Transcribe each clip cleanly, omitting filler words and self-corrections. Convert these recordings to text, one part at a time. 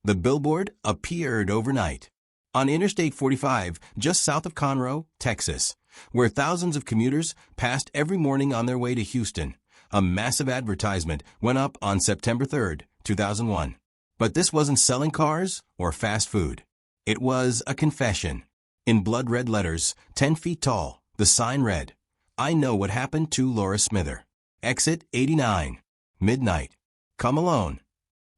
The billboard appeared overnight on Interstate 45, just south of Conroe, Texas, where thousands of commuters passed every morning on their way to Houston. A massive advertisement went up on September 3, 2001. But this wasn't selling cars or fast food. It was a confession. In blood-red letters, 10 feet tall, the sign read, "I know what happened to Laura Smither. Exit 89. Midnight. Come alone."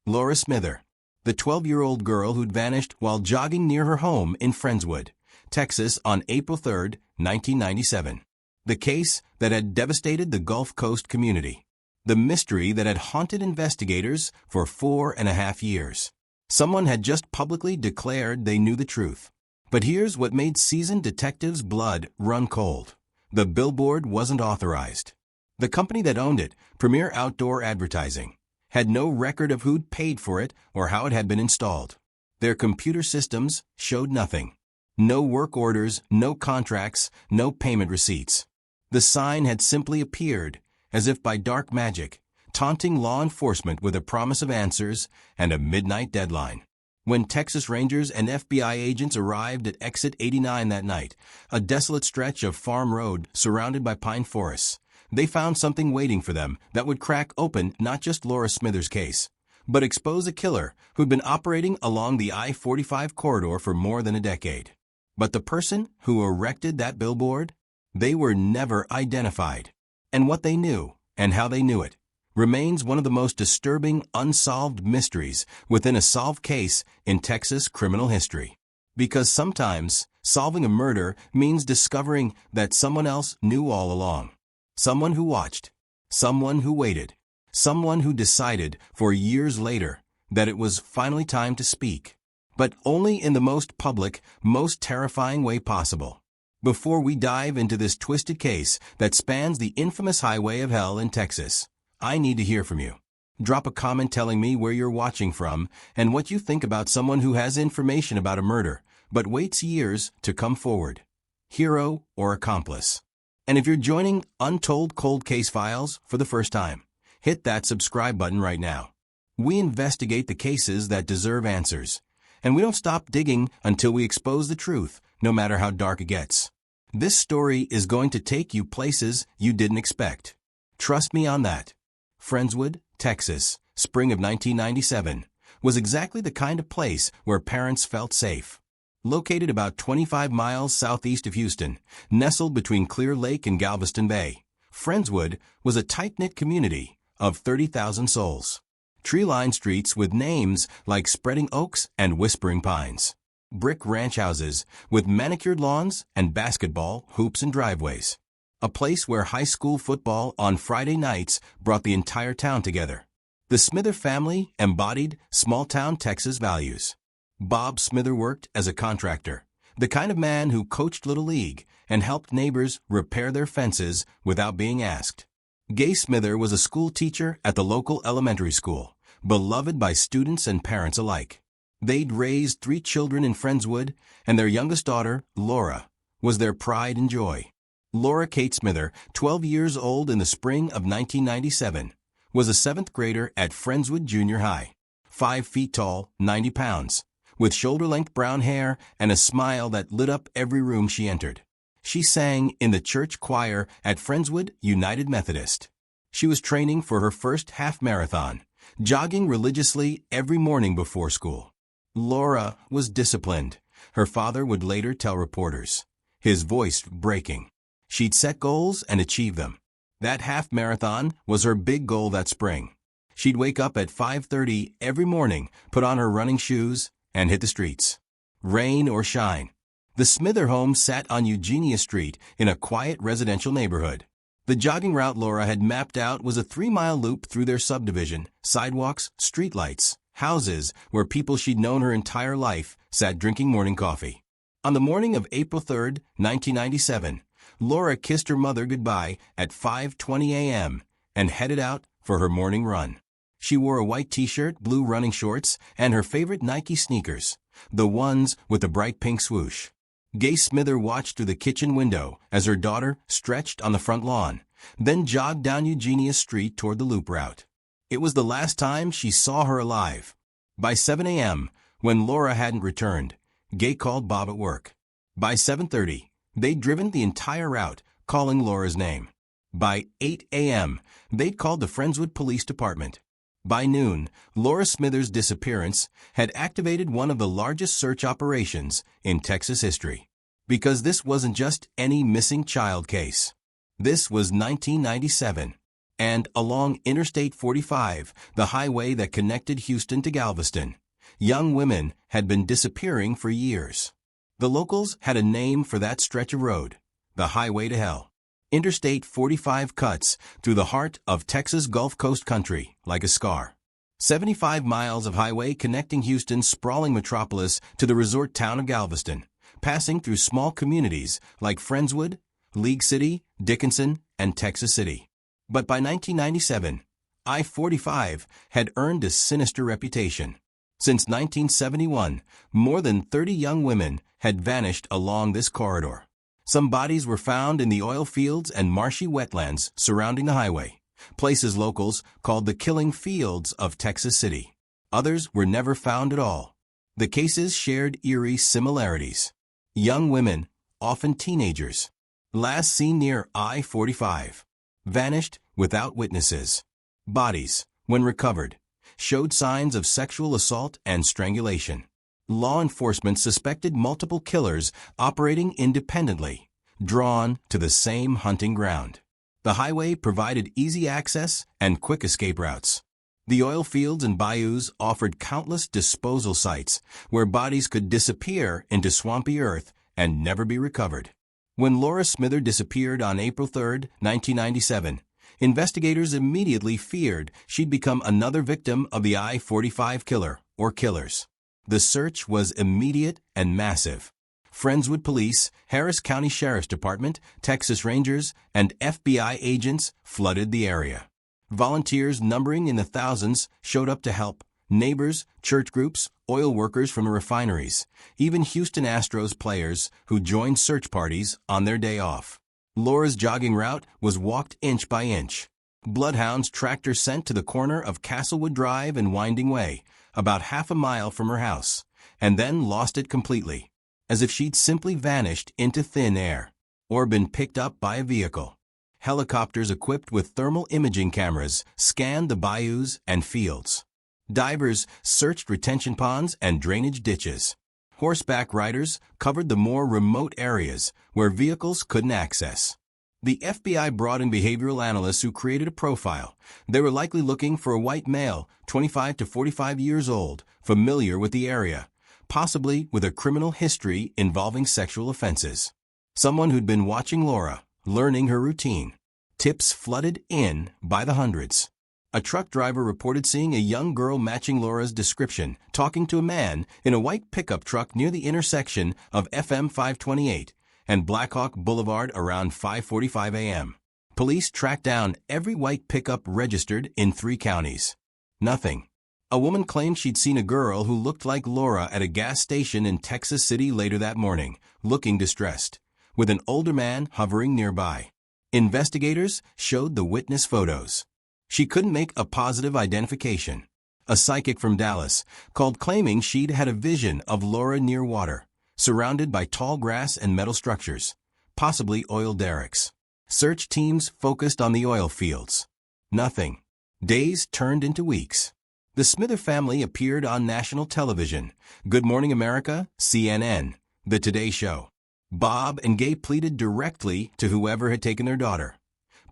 Laura Smither, the 12-year-old girl who'd vanished while jogging near her home in Friendswood, Texas on April 3, 1997. The case that had devastated the Gulf Coast community. The mystery that had haunted investigators for 4.5 years. Someone had just publicly declared they knew the truth. But here's what made seasoned detectives' blood run cold. The billboard wasn't authorized. The company that owned it, Premier Outdoor Advertising, had no record of who'd paid for it or how it had been installed. Their computer systems showed nothing. No work orders, no contracts, no payment receipts. The sign had simply appeared, as if by dark magic, taunting law enforcement with a promise of answers and a midnight deadline. When Texas Rangers and FBI agents arrived at Exit 89 that night, a desolate stretch of farm road surrounded by pine forests, they found something waiting for them that would crack open not just Laura Smither's case, but expose a killer who'd been operating along the I-45 corridor for more than a decade. But the person who erected that billboard? They were never identified. And what they knew, and how they knew it, remains one of the most disturbing unsolved mysteries within a solved case in Texas criminal history. Because sometimes solving a murder means discovering that someone else knew all along. Someone who watched, someone who waited, someone who decided for years later that it was finally time to speak, but only in the most public, most terrifying way possible. Before we dive into this twisted case that spans the infamous highway of hell in Texas, I need to hear from you. Drop a comment telling me where you're watching from and what you think about someone who has information about a murder, but waits years to come forward. Hero or accomplice. And if you're joining Untold Cold Case Files for the first time, hit that subscribe button right now. We investigate the cases that deserve answers, and we don't stop digging until we expose the truth, no matter how dark it gets. This story is going to take you places you didn't expect. Trust me on that. Friendswood, Texas, spring of 1997, was exactly the kind of place where parents felt safe. Located about 25 miles southeast of Houston, nestled between Clear Lake and Galveston Bay, Friendswood was a tight-knit community of 30,000 souls. Tree-lined streets with names like Spreading Oaks and Whispering Pines. Brick ranch houses with manicured lawns and basketball hoops and driveways. A place where high school football on Friday nights brought the entire town together. The Smither family embodied small-town Texas values. Bob Smither worked as a contractor, the kind of man who coached Little League and helped neighbors repair their fences without being asked. Gay Smither was a school teacher at the local elementary school, beloved by students and parents alike. They'd raised 3 children in Friendswood, and their youngest daughter, Laura, was their pride and joy. Laura Kate Smither, 12 years old in the spring of 1997, was a 7th grader at Friendswood Junior High. 5 feet tall, 90 pounds, with shoulder-length brown hair and a smile that lit up every room she entered. She sang in the church choir at Friendswood United Methodist. She was training for her first half marathon, jogging religiously every morning before school. Laura was disciplined, her father would later tell reporters, his voice breaking. She'd set goals and achieve them. That half marathon was her big goal that spring. She'd wake up at 5:30 every morning, put on her running shoes, and hit the streets. Rain or shine. The Smither home sat on Eugenia Street in a quiet residential neighborhood. The jogging route Laura had mapped out was a 3-mile loop through their subdivision, sidewalks, streetlights, houses where people she'd known her entire life sat drinking morning coffee. On the morning of April 3, 1997, Laura kissed her mother goodbye at 5:20 a.m. and headed out for her morning run. She wore a white t-shirt, blue running shorts, and her favorite Nike sneakers, the ones with the bright pink swoosh. Gay Smither watched through the kitchen window as her daughter stretched on the front lawn, then jogged down Eugenia Street toward the loop route. It was the last time she saw her alive. By 7 a.m., when Laura hadn't returned, Gay called Bob at work. By 7:30, they'd driven the entire route, calling Laura's name. By 8 a.m., they'd called the Friendswood Police Department. By noon, Laura Smithers' disappearance had activated one of the largest search operations in Texas history. Because this wasn't just any missing child case. This was 1997, and along Interstate 45, the highway that connected Houston to Galveston, young women had been disappearing for years. The locals had a name for that stretch of road, the Highway to Hell. Interstate 45 cuts through the heart of Texas Gulf Coast country like a scar. 75 miles of highway connecting Houston's sprawling metropolis to the resort town of Galveston, passing through small communities like Friendswood, League City, Dickinson, and Texas City. But by 1997, I-45 had earned a sinister reputation. Since 1971, more than 30 young women had vanished along this corridor. Some bodies were found in the oil fields and marshy wetlands surrounding the highway, places locals called the killing fields of Texas City. Others were never found at all. The cases shared eerie similarities. Young women, often teenagers, last seen near I-45, vanished without witnesses. Bodies, when recovered, showed signs of sexual assault and strangulation. Law enforcement suspected multiple killers operating independently, drawn to the same hunting ground. The highway provided easy access and quick escape routes. The oil fields and bayous offered countless disposal sites where bodies could disappear into swampy earth and never be recovered. When Laura Smithers disappeared on April 3, 1997, investigators immediately feared she'd become another victim of the I-45 killer or killers. The search was immediate and massive. Friendswood Police, Harris County Sheriff's Department, Texas Rangers, and FBI agents flooded the area. Volunteers numbering in the thousands showed up to help. Neighbors, church groups, oil workers from the refineries, even Houston Astros players who joined search parties on their day off. Laura's jogging route was walked inch by inch. Bloodhounds tracked her scent to the corner of Castlewood Drive and Winding Way, about half a mile from her house, and then lost it completely, as if she'd simply vanished into thin air, or been picked up by a vehicle. Helicopters equipped with thermal imaging cameras scanned the bayous and fields. Divers searched retention ponds and drainage ditches. Horseback riders covered the more remote areas where vehicles couldn't access. The FBI brought in behavioral analysts who created a profile. They were likely looking for a white male, 25 to 45 years old, familiar with the area, possibly with a criminal history involving sexual offenses. Someone who'd been watching Laura, learning her routine. Tips flooded in by the hundreds. A truck driver reported seeing a young girl matching Laura's description, talking to a man in a white pickup truck near the intersection of FM 528 and Blackhawk Boulevard around 5:45 a.m. Police tracked down every white pickup registered in 3 counties. Nothing. A woman claimed she'd seen a girl who looked like Laura at a gas station in Texas City later that morning, looking distressed, with an older man hovering nearby. Investigators showed the witness photos. She couldn't make a positive identification. A psychic from Dallas called claiming she'd had a vision of Laura near water, surrounded by tall grass and metal structures, possibly oil derricks. Search teams focused on the oil fields. Nothing. Days turned into weeks. The Smithers family appeared on national television, Good Morning America, CNN, The Today Show. Bob and Gay pleaded directly to whoever had taken their daughter.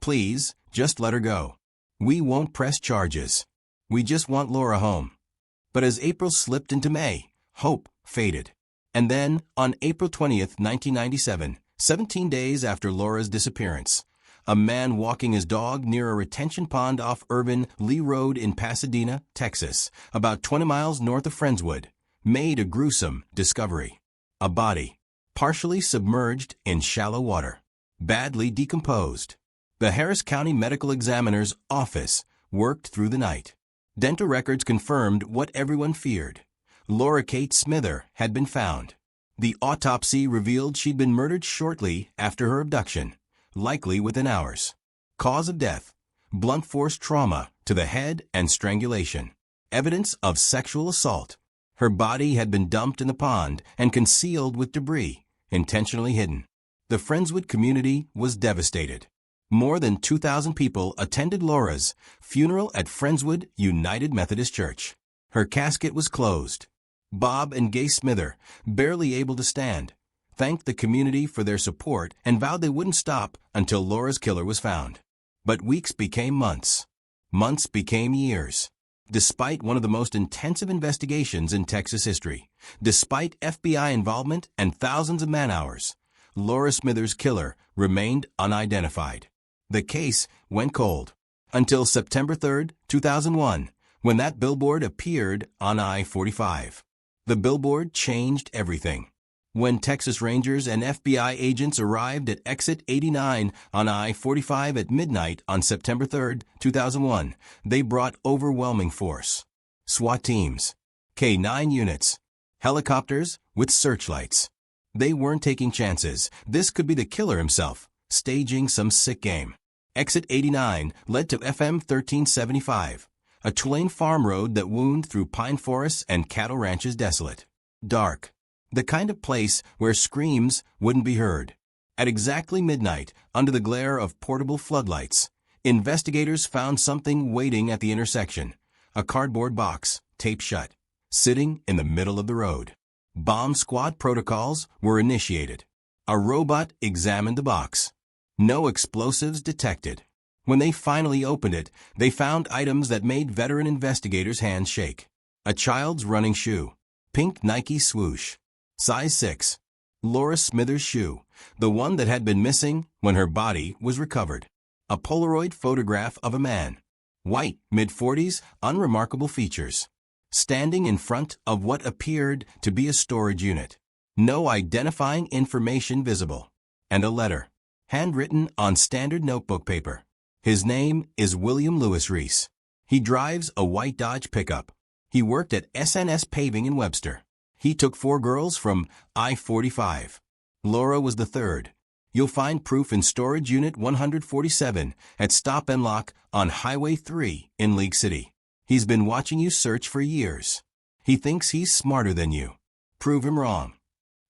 Please, just let her go. We won't press charges. We just want Laura home. But as April slipped into May, hope faded. And then, on April 20th, 1997, 17 days after Laura's disappearance, a man walking his dog near a retention pond off Irvin Lee Road in Pasadena, Texas, about 20 miles north of Friendswood, made a gruesome discovery. A body, partially submerged in shallow water, badly decomposed. The Harris County Medical Examiner's office worked through the night. Dental records confirmed what everyone feared. Laura Kate Smithers had been found. The autopsy revealed she'd been murdered shortly after her abduction, likely within hours. Cause of death: blunt force trauma to the head and strangulation. Evidence of sexual assault. Her body had been dumped in the pond and concealed with debris, intentionally hidden. The Friendswood community was devastated. More than 2,000 people attended Laura's funeral at Friendswood United Methodist Church. Her casket was closed. Bob and Gay Smither, barely able to stand, thanked the community for their support and vowed they wouldn't stop until Laura's killer was found. But weeks became months. Months became years. Despite one of the most intensive investigations in Texas history, despite FBI involvement and thousands of man-hours, Laura Smithers' killer remained unidentified. The case went cold until September 3, 2001, when that billboard appeared on I-45. The billboard changed everything. When Texas Rangers and FBI agents arrived at exit 89 on I-45 at midnight on September 3, 2001, they brought overwhelming force. SWAT teams, K-9 units, helicopters with searchlights. They weren't taking chances. This could be the killer himself, staging some sick game. Exit 89 led to FM 1375, a two-lane farm road that wound through pine forests and cattle ranches desolate. Dark. The kind of place where screams wouldn't be heard. At exactly midnight, under the glare of portable floodlights, investigators found something waiting at the intersection. A cardboard box, taped shut, sitting in the middle of the road. Bomb squad protocols were initiated. A robot examined the box. No explosives detected. When they finally opened it, they found items that made veteran investigators' hands shake. A child's running shoe. Pink Nike swoosh. Size 6. Laura Smithers' shoe, the one that had been missing when her body was recovered. A Polaroid photograph of a man. White, mid-40s, unremarkable features. Standing in front of what appeared to be a storage unit. No identifying information visible. And a letter. Handwritten on standard notebook paper. His name is William Lewis Reese. He drives a white Dodge pickup. He worked at SNS Paving in Webster. He took 4 girls from I-45. Laura was the third. You'll find proof in Storage Unit 147 at Stop and Lock on Highway 3 in League City. He's been watching you search for years. He thinks he's smarter than you. Prove him wrong.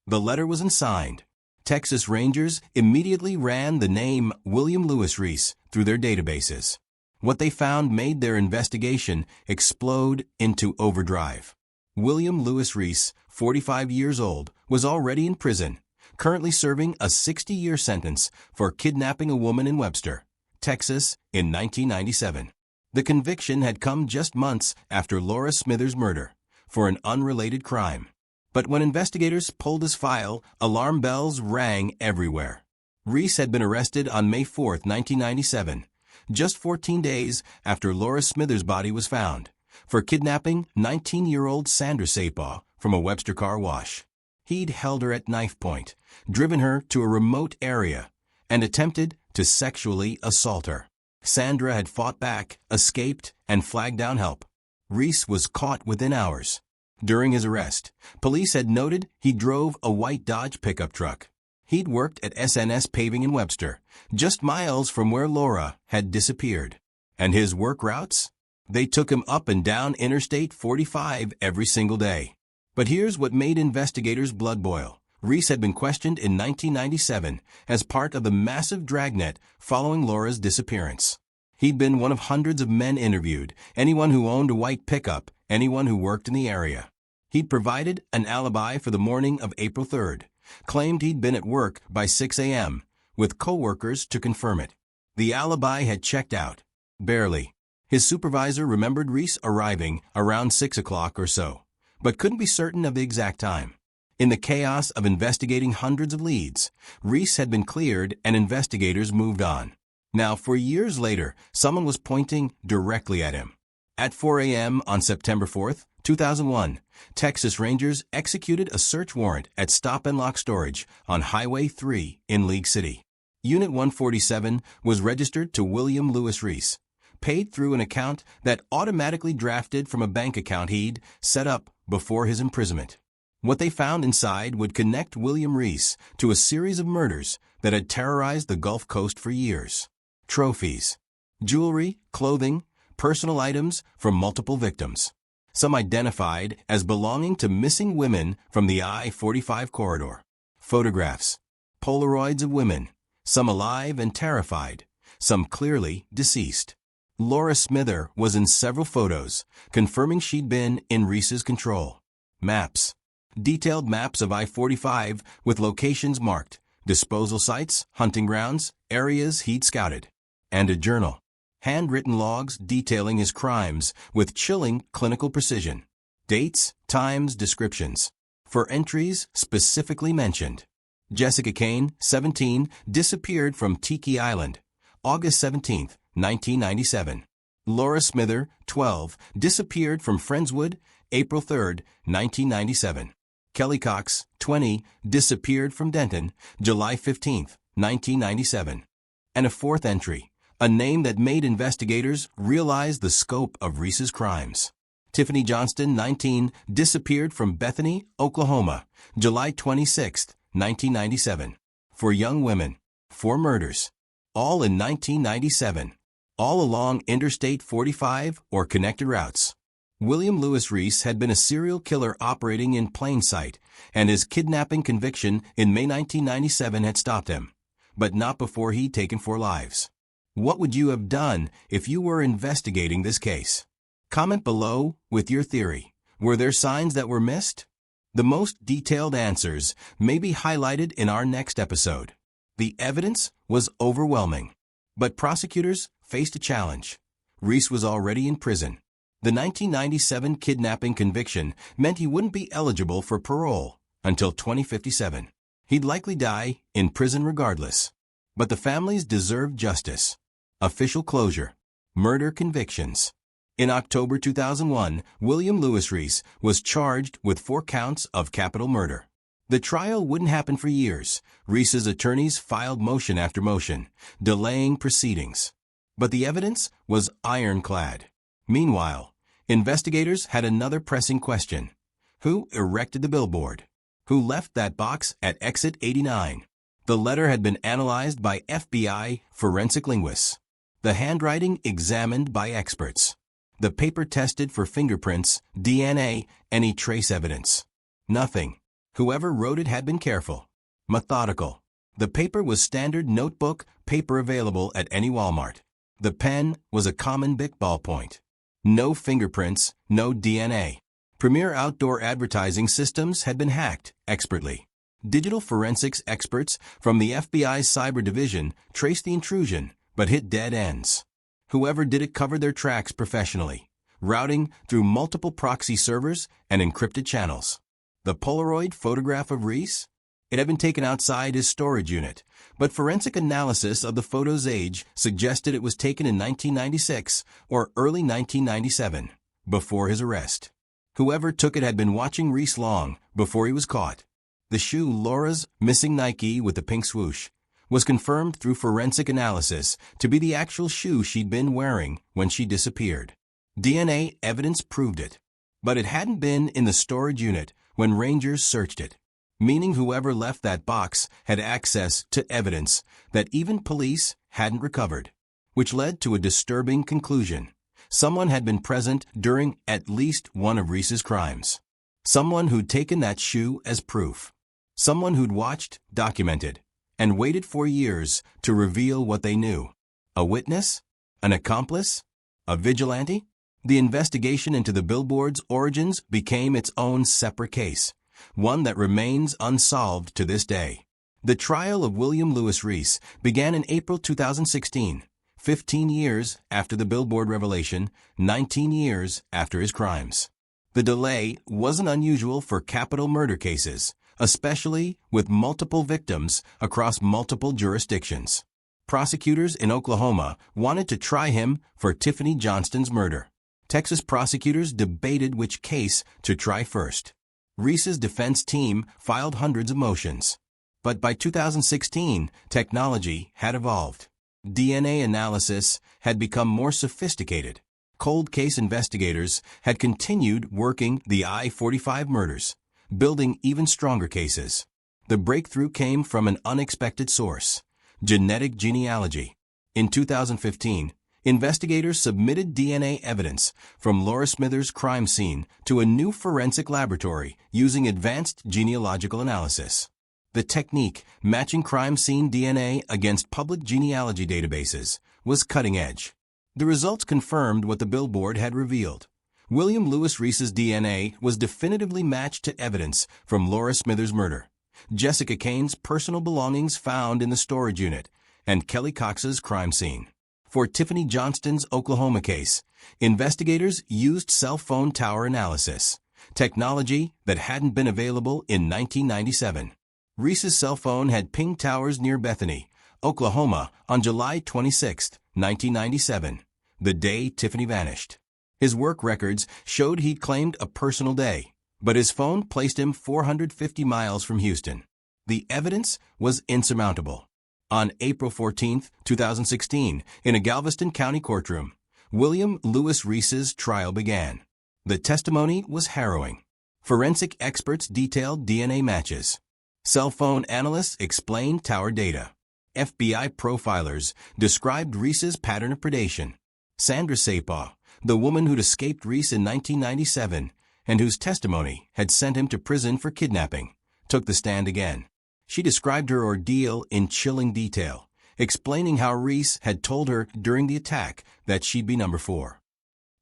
The letter was unsigned. Texas Rangers immediately ran the name William Lewis Reese through their databases. What they found made their investigation explode into overdrive. William Lewis Reese, 45 years old, was already in prison, currently serving a 60-year sentence for kidnapping a woman in Webster, Texas, in 1997. The conviction had come just months after Laura Smithers' murder, for an unrelated crime. But when investigators pulled his file, alarm bells rang everywhere. Reese had been arrested on May 4, 1997, just 14 days after Laura Smithers' body was found, for kidnapping 19-year-old Sandra Sapaw from a Webster car wash. He'd held her at knife point, driven her to a remote area, and attempted to sexually assault her. Sandra had fought back, escaped, and flagged down help. Reese was caught within hours. During his arrest, police had noted he drove a white Dodge pickup truck. He'd worked at SNS Paving in Webster, just miles from where Laura had disappeared. And his work routes? They took him up and down Interstate 45 every single day. But here's what made investigators' blood boil. Reese had been questioned in 1997 as part of the massive dragnet following Laura's disappearance. He'd been one of hundreds of men interviewed, anyone who owned a white pickup, anyone who worked in the area. He'd provided an alibi for the morning of April 3rd, claimed he'd been at work by 6 a.m., with co-workers to confirm it. The alibi had checked out. Barely. His supervisor remembered Reese arriving around 6 o'clock or so, but couldn't be certain of the exact time. In the chaos of investigating hundreds of leads, Reese had been cleared and investigators moved on. Now, for years later, someone was pointing directly at him. At 4 a.m. on September 4th, 2001, Texas Rangers executed a search warrant at Stop and Lock Storage on Highway 3 in League City. Unit 147 was registered to William Lewis Reese, paid through an account that automatically drafted from a bank account he'd set up before his imprisonment. What they found inside would connect William Reese to a series of murders that had terrorized the Gulf Coast for years. Trophies, jewelry, clothing, personal items from multiple victims. some identified as belonging to missing women from the I-45 corridor. Photographs. Polaroids of women, some alive and terrified, some clearly deceased. Laura Smither was in several photos, confirming she'd been in Reese's control. Maps. Detailed maps of I-45 with locations marked, disposal sites, hunting grounds, areas he'd scouted. And a journal. Handwritten logs detailing his crimes with chilling clinical precision. Dates, times, descriptions. For entries specifically mentioned. Jessica Kane, 17, disappeared from Tiki Island, August 17, 1997. Laura Smither, 12, disappeared from Friendswood, April 3, 1997. Kelly Cox, 20, disappeared from Denton, July 15, 1997. And a fourth entry, a name that made investigators realize the scope of Reese's crimes. Tiffany Johnston, 19, disappeared from Bethany, Oklahoma, July 26, 1997. For young women. 4 murders. All in 1997. All along Interstate 45 or connected routes. William Lewis Reese had been a serial killer operating in plain sight, and his kidnapping conviction in May 1997 had stopped him. But not before he'd taken 4 lives. What would you have done if you were investigating this case? Comment below with your theory. Were there signs that were missed? The most detailed answers may be highlighted in our next episode. The evidence was overwhelming, but prosecutors faced a challenge. Reese was already in prison. The 1997 kidnapping conviction meant he wouldn't be eligible for parole until 2057. He'd likely die in prison regardless. But the families deserved justice. Official closure. Murder convictions. In October 2001, William Lewis Reese was charged with 4 counts of capital murder. The trial wouldn't happen for years. Reese's attorneys filed motion after motion, delaying proceedings. But the evidence was ironclad. Meanwhile, investigators had another pressing question. Who erected the billboard? Who left that box at exit 89? The letter had been analyzed by FBI forensic linguists. The handwriting examined by experts. The paper tested for fingerprints, DNA, any trace evidence. Nothing. Whoever wrote it had been careful. Methodical. The paper was standard notebook paper available at any Walmart. The pen was a common Bic ballpoint. No fingerprints, no DNA. Premier outdoor advertising systems had been hacked expertly. Digital forensics experts from the FBI's cyber division traced the intrusion, but hit dead ends. Whoever did it covered their tracks professionally, routing through multiple proxy servers and encrypted channels. The Polaroid photograph of Reese? It had been taken outside his storage unit, but forensic analysis of the photo's age suggested it was taken in 1996 or early 1997, before his arrest. Whoever took it had been watching Reese long before he was caught. The shoe Laura's missing Nike with the pink swoosh was confirmed through forensic analysis to be the actual shoe she'd been wearing when she disappeared. DNA evidence proved it, but it hadn't been in the storage unit when rangers searched it, meaning whoever left that box had access to evidence that even police hadn't recovered, which led to a disturbing conclusion. Someone had been present during at least one of Reese's crimes. Someone who'd taken that shoe as proof. Someone who'd watched, documented, and waited for years to reveal what they knew. A witness? An accomplice? A vigilante? The investigation into the billboard's origins became its own separate case, one that remains unsolved to this day. The trial of William Lewis Reese began in April 2016, 15 years after the billboard revelation, 19 years after his crimes. The delay wasn't unusual for capital murder cases, especially with multiple victims across multiple jurisdictions. Prosecutors in Oklahoma wanted to try him for Tiffany Johnston's murder. Texas prosecutors debated which case to try first. Reese's defense team filed hundreds of motions. But by 2016, technology had evolved. DNA analysis had become more sophisticated. Cold case investigators had continued working the I-45 murders, building even stronger cases. The breakthrough came from an unexpected source: genetic genealogy. In 2015, investigators submitted DNA evidence from Laura Smithers' crime scene to a new forensic laboratory using advanced genealogical analysis. The technique, matching crime scene DNA against public genealogy databases, was cutting edge. The results confirmed what the billboard had revealed. William Lewis Reese's DNA was definitively matched to evidence from Laura Smithers' murder, Jessica Kane's personal belongings found in the storage unit, and Kelly Cox's crime scene. For Tiffany Johnston's Oklahoma case, investigators used cell phone tower analysis, technology that hadn't been available in 1997. Reese's cell phone had pinged towers near Bethany, Oklahoma, on July 26, 1997, the day Tiffany vanished. His work records showed he'd claimed a personal day, but his phone placed him 450 miles from Houston. The evidence was insurmountable. On April 14, 2016, in a Galveston County courtroom, William Lewis Reese's trial began. The testimony was harrowing. Forensic experts detailed DNA matches. Cell phone analysts explained tower data. FBI profilers described Reese's pattern of predation. Sandra Sapah, the woman who'd escaped Reese in 1997 and whose testimony had sent him to prison for kidnapping, took the stand again. She described her ordeal in chilling detail, explaining how Reese had told her during the attack that she'd be number 4.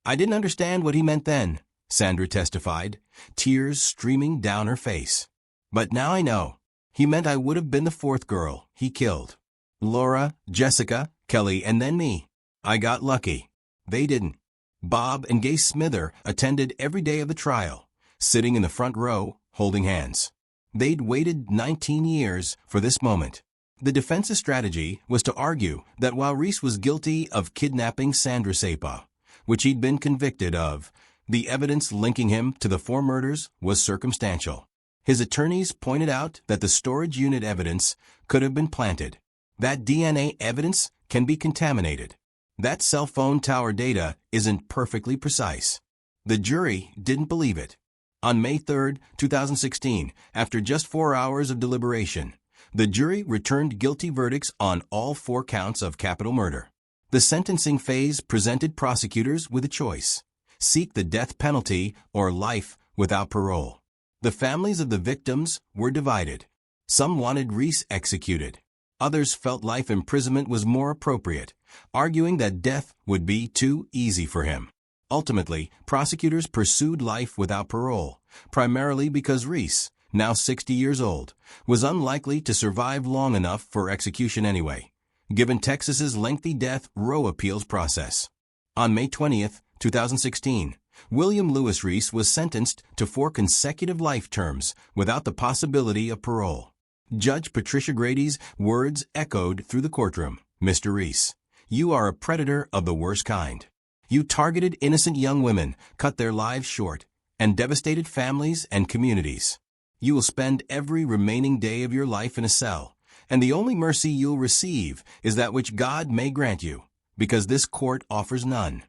"I didn't understand what he meant then," Sandra testified, tears streaming down her face. "But now I know. He meant I would have been the 4th girl he killed. Laura, Jessica, Kelly, and then me. I got lucky. They didn't." Bob and Gay Smither attended every day of the trial, sitting in the front row, holding hands. They'd waited 19 years for this moment. The defense's strategy was to argue that while Reese was guilty of kidnapping Sandra Sapah, which he'd been convicted of, the evidence linking him to the 4 murders was circumstantial. His attorneys pointed out that the storage unit evidence could have been planted. That DNA evidence can be contaminated. That cell phone tower data isn't perfectly precise. The jury didn't believe it. On May 3, 2016, after just 4 hours of deliberation, the jury returned guilty verdicts on all 4 counts of capital murder. The sentencing phase presented prosecutors with a choice: seek the death penalty or life without parole. The families of the victims were divided. Some wanted Reese executed. Others felt life imprisonment was more appropriate, arguing that death would be too easy for him. Ultimately, prosecutors pursued life without parole, primarily because Reese, now 60 years old, was unlikely to survive long enough for execution anyway, given Texas's lengthy death row appeals process. On May 20, 2016, William Lewis Reese was sentenced to 4 consecutive life terms without the possibility of parole. Judge Patricia Grady's words echoed through the courtroom: "Mr. Reese, you are a predator of the worst kind. You targeted innocent young women, cut their lives short, and devastated families and communities. You will spend every remaining day of your life in a cell, and the only mercy you'll receive is that which God may grant you, because this court offers none."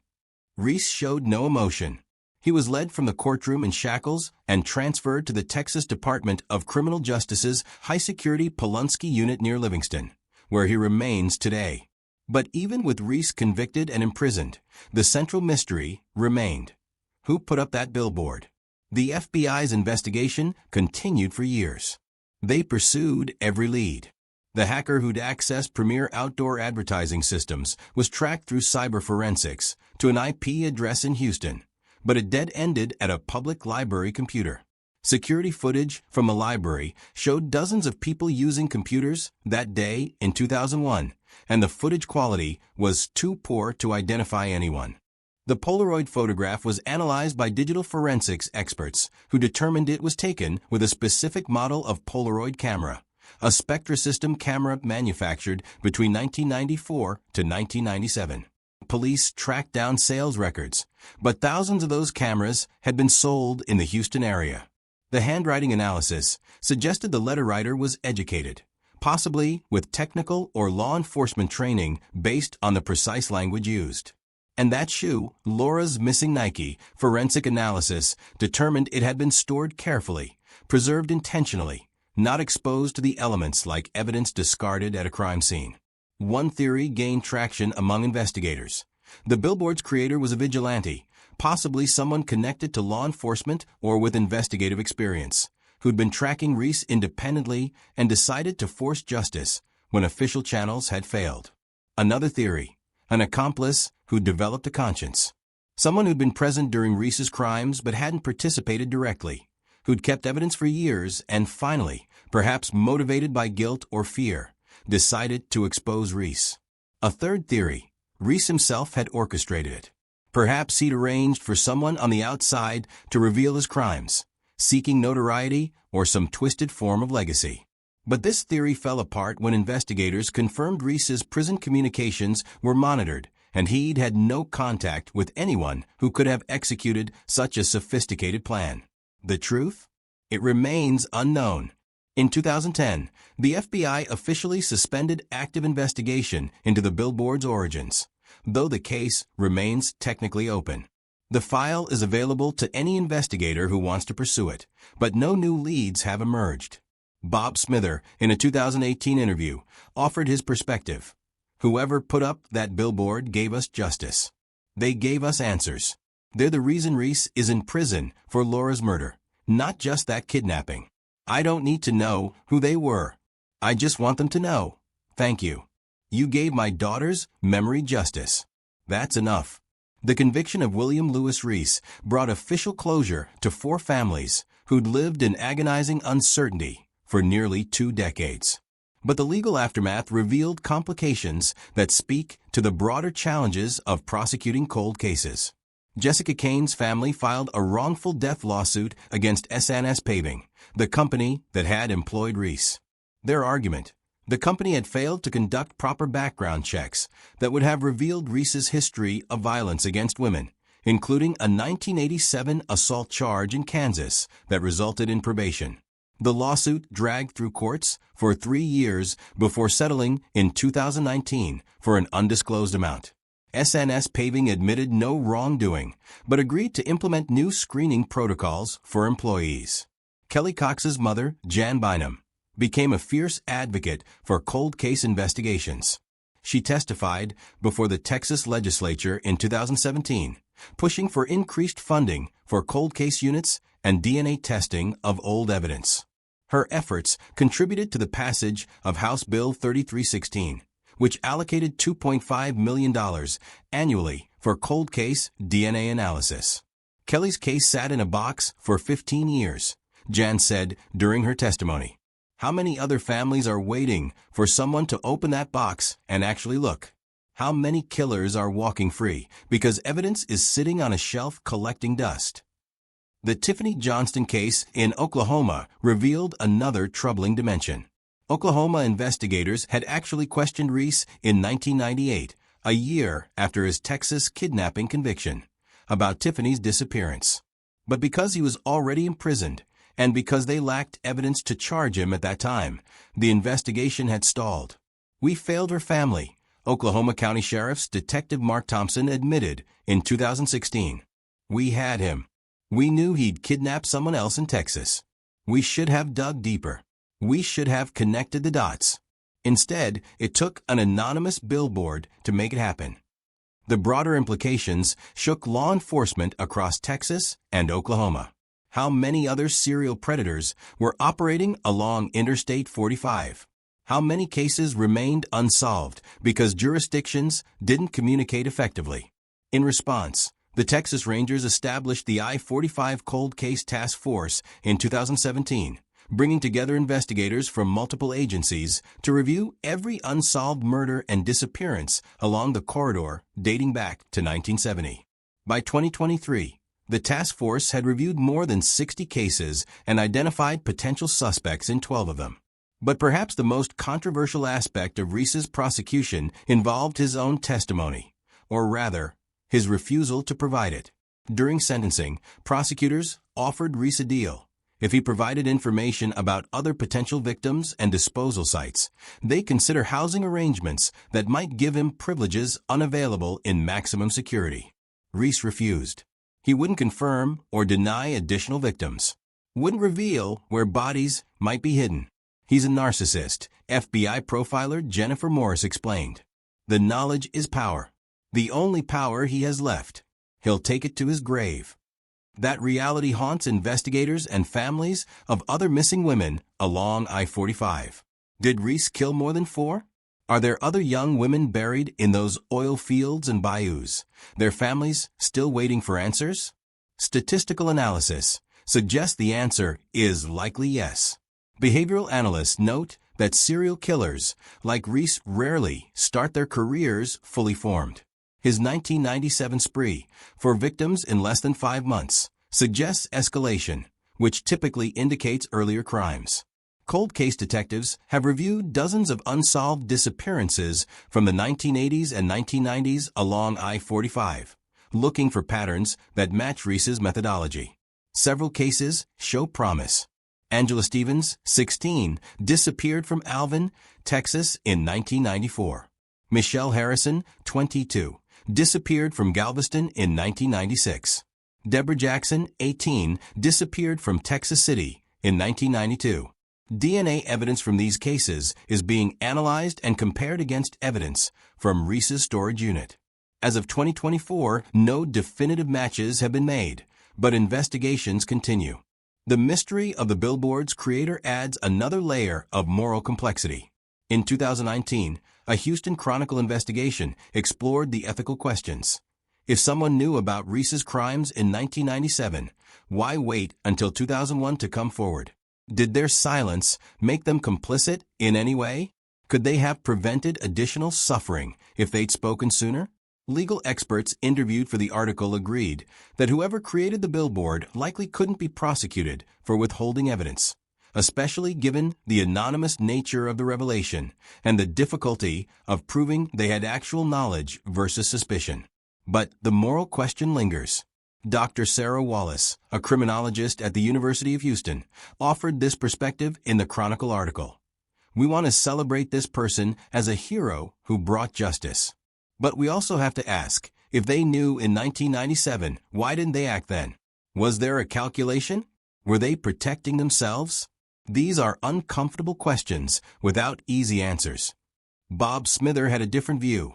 Reese showed no emotion. He was led from the courtroom in shackles and transferred to the Texas Department of Criminal Justice's high-security Polunsky unit near Livingston, where he remains today. But even with Reese convicted and imprisoned, the central mystery remained. Who put up that billboard? The FBI's investigation continued for years. They pursued every lead. The hacker who'd accessed premier outdoor advertising systems was tracked through cyber forensics to an IP address in Houston, but it dead-ended at a public library computer. Security footage from a library showed dozens of people using computers that day in 2001, and the footage quality was too poor to identify anyone. The Polaroid photograph was analyzed by digital forensics experts who determined it was taken with a specific model of Polaroid camera, a Spectra system camera manufactured between 1994 to 1997. Police tracked down sales records, but thousands of those cameras had been sold in the Houston area. The handwriting analysis suggested the letter writer was educated, possibly with technical or law enforcement training based on the precise language used. And that shoe, Laura's missing Nike, forensic analysis determined it had been stored carefully, preserved intentionally, not exposed to the elements like evidence discarded at a crime scene. One theory gained traction among investigators. The billboard's creator was a vigilante, possibly someone connected to law enforcement or with investigative experience, who'd been tracking Reese independently and decided to force justice when official channels had failed. Another theory: an accomplice who'd developed a conscience. Someone who'd been present during Reese's crimes but hadn't participated directly, who'd kept evidence for years and finally, perhaps motivated by guilt or fear, decided to expose Reese. A third theory: Reese himself had orchestrated it. Perhaps he'd arranged for someone on the outside to reveal his crimes, seeking notoriety or some twisted form of legacy. But this theory fell apart when investigators confirmed Reese's prison communications were monitored and he'd had no contact with anyone who could have executed such a sophisticated plan. The truth? It remains unknown. In 2010, the FBI officially suspended active investigation into the billboard's origins, though the case remains technically open. The file is available to any investigator who wants to pursue it, but no new leads have emerged. Bob Smither, in a 2018 interview, offered his perspective. "Whoever put up that billboard gave us justice. They gave us answers. They're the reason Reese is in prison for Laura's murder, not just that kidnapping. I don't need to know who they were. I just want them to know. Thank you. You gave my daughter's memory justice. That's enough." The conviction of William Lewis Reese brought official closure to 4 families who'd lived in agonizing uncertainty for nearly 2 decades. But the legal aftermath revealed complications that speak to the broader challenges of prosecuting cold cases. Jessica Kane's family filed a wrongful death lawsuit against SNS Paving, the company that had employed Reese. Their argument: the company had failed to conduct proper background checks that would have revealed Reese's history of violence against women, including a 1987 assault charge in Kansas that resulted in probation. The lawsuit dragged through courts for 3 years before settling in 2019 for an undisclosed amount. SNS Paving admitted no wrongdoing, but agreed to implement new screening protocols for employees. Kelly Cox's mother, Jan Bynum, became a fierce advocate for cold case investigations. She testified before the Texas legislature in 2017, pushing for increased funding for cold case units and DNA testing of old evidence. Her efforts contributed to the passage of House Bill 3316, which allocated $2.5 million annually for cold case DNA analysis. Kelly's case sat in a box for 15 years, Jan said during her testimony. How many other families are waiting for someone to open that box and actually look? How many killers are walking free because evidence is sitting on a shelf collecting dust? The Tiffany Johnston case in Oklahoma revealed another troubling dimension. Oklahoma investigators had actually questioned Reese in 1998, a year after his Texas kidnapping conviction, about Tiffany's disappearance. But because he was already imprisoned, and because they lacked evidence to charge him at that time, the investigation had stalled. "We failed her family," Oklahoma County Sheriff's Detective Mark Thompson admitted in 2016. "We had him. We knew he'd kidnapped someone else in Texas. We should have dug deeper. We should have connected the dots. Instead, it took an anonymous billboard to make it happen." The broader implications shook law enforcement across Texas and Oklahoma. How many other serial predators were operating along Interstate 45? How many cases remained unsolved because jurisdictions didn't communicate effectively? In response, the Texas Rangers established the I-45 Cold Case Task Force in 2017, bringing together investigators from multiple agencies to review every unsolved murder and disappearance along the corridor dating back to 1970. By 2023, the task force had reviewed more than 60 cases and identified potential suspects in 12 of them. But perhaps the most controversial aspect of Reese's prosecution involved his own testimony, or rather, his refusal to provide it. During sentencing, prosecutors offered Reese a deal. If he provided information about other potential victims and disposal sites, they consider housing arrangements that might give him privileges unavailable in maximum security. Reese refused. He wouldn't confirm or deny additional victims, wouldn't reveal where bodies might be hidden. He's a narcissist, FBI profiler Jennifer Morris explained. The knowledge is power. The only power he has left. He'll take it to his grave. That reality haunts investigators and families of other missing women along I-45. Did Reese kill more than 4? Are there other young women buried in those oil fields and bayous, their families still waiting for answers? Statistical analysis suggests the answer is likely yes. Behavioral analysts note that serial killers like Reese rarely start their careers fully formed. His 1997 spree for victims in less than 5 months suggests escalation, which typically indicates earlier crimes. Cold case detectives have reviewed dozens of unsolved disappearances from the 1980s and 1990s along I-45, looking for patterns that match Reese's methodology. Several cases show promise. Angela Stevens, 16, disappeared from Alvin, Texas in 1994. Michelle Harrison, 22, disappeared from Galveston in 1996. Deborah Jackson, 18, disappeared from Texas City in 1992. DNA evidence from these cases is being analyzed and compared against evidence from Reese's storage unit. As of 2024, no definitive matches have been made, but investigations continue. The mystery of the billboard's creator adds another layer of moral complexity. In 2019, a Houston Chronicle investigation explored the ethical questions. If someone knew about Reese's crimes in 1997, why wait until 2001 to come forward? Did their silence make them complicit in any way? Could they have prevented additional suffering if they'd spoken sooner? Legal experts interviewed for the article agreed that whoever created the billboard likely couldn't be prosecuted for withholding evidence, especially given the anonymous nature of the revelation and the difficulty of proving they had actual knowledge versus suspicion. But the moral question lingers. Dr. Sarah Wallace, a criminologist at the University of Houston, offered this perspective in the Chronicle article. We want to celebrate this person as a hero who brought justice. But we also have to ask, if they knew in 1997, why didn't they act then? Was there a calculation? Were they protecting themselves? These are uncomfortable questions without easy answers. Bob Smither had a different view.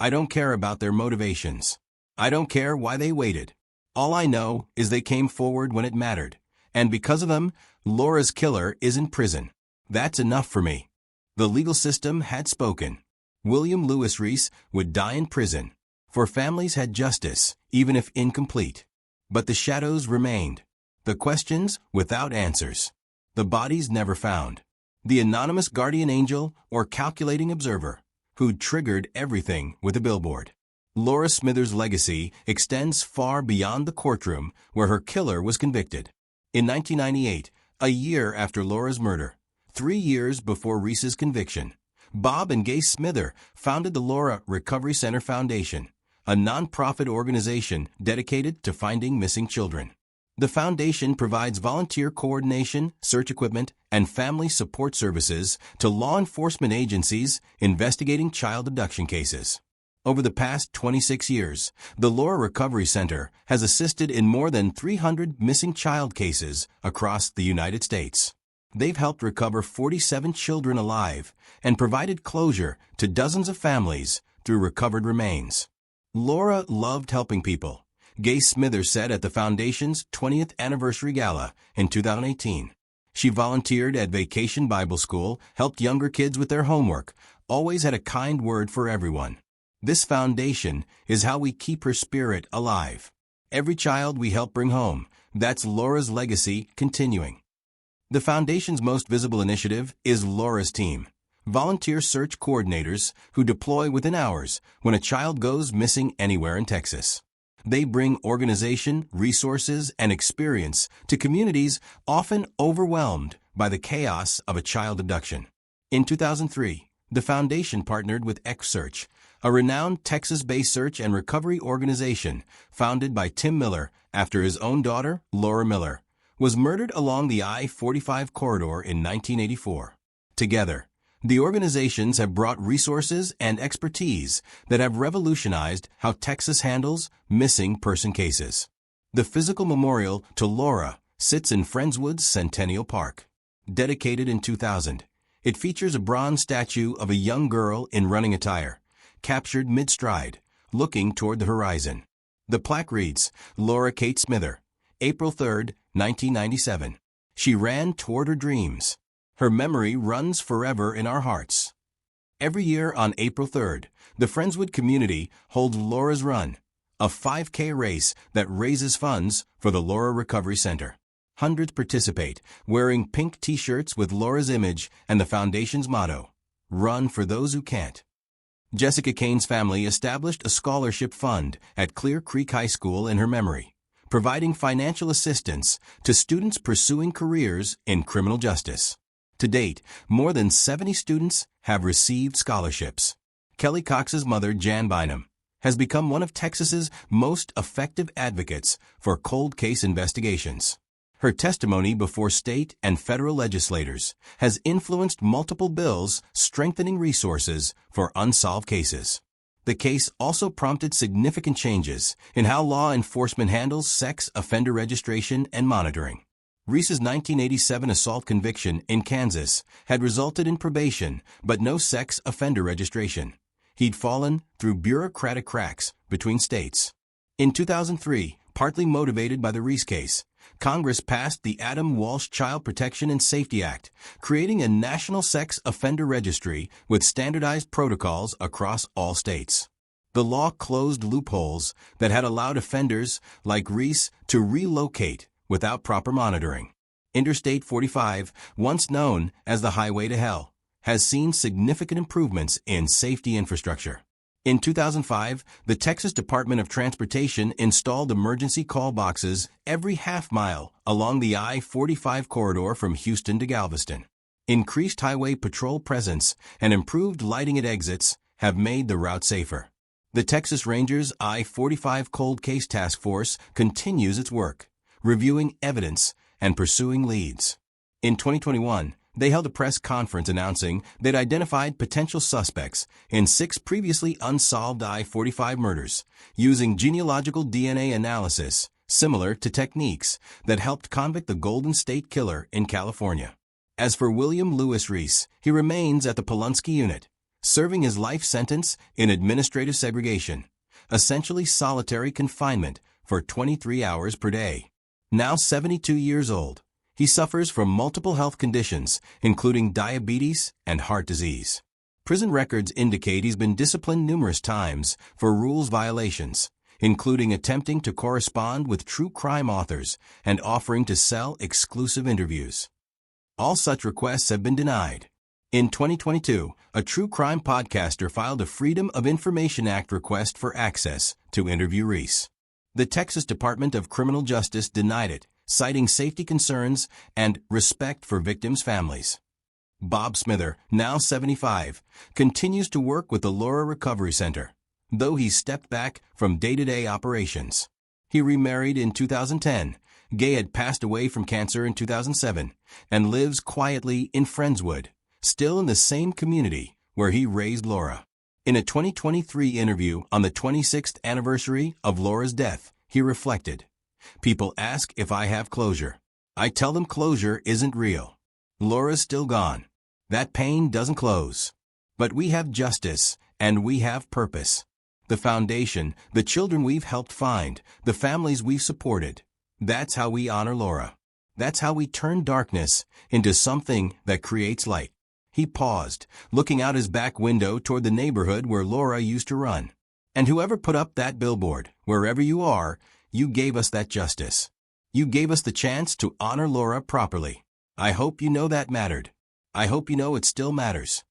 I don't care about their motivations. I don't care why they waited. All I know is they came forward when it mattered, and because of them, Laura's killer is in prison. That's enough for me. The legal system had spoken. William Lewis Reese would die in prison, for families had justice, even if incomplete. But the shadows remained. The questions without answers. The bodies never found. The anonymous guardian angel or calculating observer who'd triggered everything with a billboard. Laura Smithers' legacy extends far beyond the courtroom where her killer was convicted. In 1998, a year after Laura's murder, 3 years before Reese's conviction, Bob and Gay Smither founded the Laura Recovery Center Foundation, a nonprofit organization dedicated to finding missing children. The foundation provides volunteer coordination, search equipment, and family support services to law enforcement agencies investigating child abduction cases. Over the past 26 years, the Laura Recovery Center has assisted in more than 300 missing child cases across the United States. They've helped recover 47 children alive and provided closure to dozens of families through recovered remains. Laura loved helping people, Gay Smithers said at the Foundation's 20th anniversary gala in 2018. She volunteered at Vacation Bible School, helped younger kids with their homework, always had a kind word for everyone. This foundation is how we keep her spirit alive. Every child we help bring home, that's Laura's legacy continuing. The Foundation's most visible initiative is Laura's Team, volunteer search coordinators who deploy within hours when a child goes missing anywhere in Texas. They bring organization, resources, and experience to communities often overwhelmed by the chaos of a child abduction. In 2003, the Foundation partnered with X-Search, a renowned Texas-based search and recovery organization founded by Tim Miller after his own daughter, Laura Miller, was murdered along the I-45 corridor in 1984. Together, the organizations have brought resources and expertise that have revolutionized how Texas handles missing person cases. The physical memorial to Laura sits in Friendswood's Centennial Park. Dedicated in 2000, it features a bronze statue of a young girl in running attire, captured mid-stride. looking toward the horizon. The plaque reads, Laura Kate Smither, April 3, 1997. She ran toward her dreams. Her memory runs forever in our hearts. Every year on April 3rd, the Friendswood community holds Laura's Run, a 5K race that raises funds for the Laura Recovery Center. Hundreds participate, wearing pink t-shirts with Laura's image and the foundation's motto, Run for those who can't. Jessica Kane's family established a scholarship fund at Clear Creek High School in her memory, providing financial assistance to students pursuing careers in criminal justice. To date, more than 70 students have received scholarships. Kelly Cox's mother, Jan Bynum, has become one of Texas's most effective advocates for cold case investigations. Her testimony before state and federal legislators has influenced multiple bills strengthening resources for unsolved cases. The case also prompted significant changes in how law enforcement handles sex offender registration and monitoring. Reese's 1987 assault conviction in Kansas had resulted in probation but no sex offender registration. He'd fallen through bureaucratic cracks between states. In 2003, partly motivated by the Reese case, Congress passed the Adam Walsh Child Protection and Safety Act, creating a national sex offender registry with standardized protocols across all states. The law closed loopholes that had allowed offenders like Reese to relocate without proper monitoring. Interstate 45, once known as the Highway to Hell, has seen significant improvements in safety infrastructure. In 2005, the Texas Department of Transportation installed emergency call boxes every half-mile along the I-45 corridor from Houston to Galveston. Increased highway patrol presence and improved lighting at exits have made the route safer. The Texas Rangers I-45 Cold Case Task Force continues its work, reviewing evidence and pursuing leads. In 2021, they held a press conference announcing they'd identified potential suspects in 6 previously unsolved I-45 murders using genealogical DNA analysis similar to techniques that helped convict the Golden State Killer in California. As for William Lewis Reese, he remains at the Polunsky unit, serving his life sentence in administrative segregation, essentially solitary confinement for 23 hours per day. Now 72 years old, he suffers from multiple health conditions, including diabetes and heart disease. Prison records indicate he's been disciplined numerous times for rules violations, including attempting to correspond with true crime authors and offering to sell exclusive interviews. All such requests have been denied. In 2022, a true crime podcaster filed a Freedom of Information Act request for access to interview Reese. The Texas Department of Criminal Justice denied it, citing safety concerns and respect for victims' families. Bob Smither, now 75, continues to work with the Laura Recovery Center, though he stepped back from day-to-day operations. He remarried in 2010, Gay had passed away from cancer in 2007, and lives quietly in Friendswood, still in the same community where he raised Laura. In a 2023 interview on the 26th anniversary of Laura's death, he reflected, "People ask if I have closure. I tell them closure isn't real. Laura's still gone. That pain doesn't close. But we have justice, and we have purpose. The foundation, the children we've helped find, the families we've supported. That's how we honor Laura. That's how we turn darkness into something that creates light." He paused, looking out his back window toward the neighborhood where Laura used to run. "And whoever put up that billboard, wherever you are, you gave us that justice. You gave us the chance to honor Laura properly. I hope you know that mattered. I hope you know it still matters."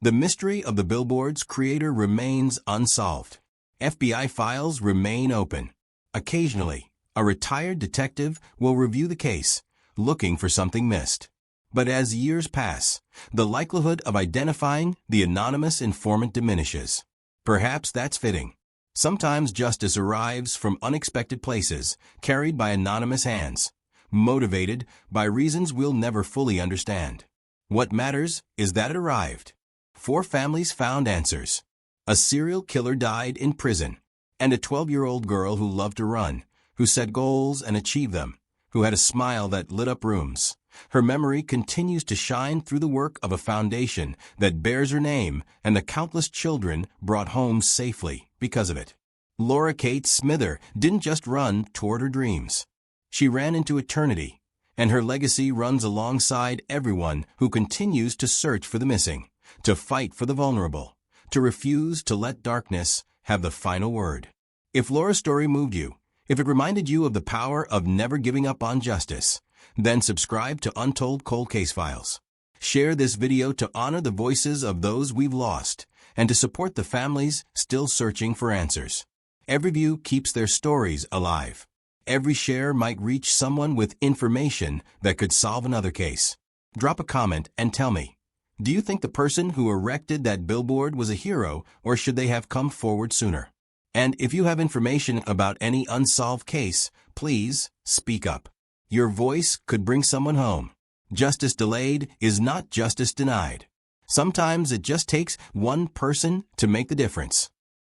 The mystery of the billboard's creator remains unsolved. FBI files remain open. Occasionally, a retired detective will review the case, looking for something missed. But as years pass, the likelihood of identifying the anonymous informant diminishes. Perhaps that's fitting. Sometimes justice arrives from unexpected places, carried by anonymous hands, motivated by reasons we'll never fully understand. What matters is that it arrived. 4 families found answers. A serial killer died in prison, and a 12-year-old girl who loved to run, who set goals and achieved them, who had a smile that lit up rooms, Her memory continues to shine through the work of a foundation that bears her name and the countless children brought home safely because of it. Laura Kate Smither didn't just run toward her dreams. She ran into eternity, and her legacy runs alongside everyone who continues to search for the missing, to fight for the vulnerable, to refuse to let darkness have the final word. If Laura's story moved you, if it reminded you of the power of never giving up on justice, then subscribe to Untold Cold Case Files. Share this video to honor the voices of those we've lost and to support the families still searching for answers. Every view keeps their stories alive. Every share might reach someone with information that could solve another case. Drop a comment and tell me, do you think the person who erected that billboard was a hero, or should they have come forward sooner? And if you have information about any unsolved case, please speak up. Your voice could bring someone home. Justice delayed is not justice denied. Sometimes it just takes one person to make the difference.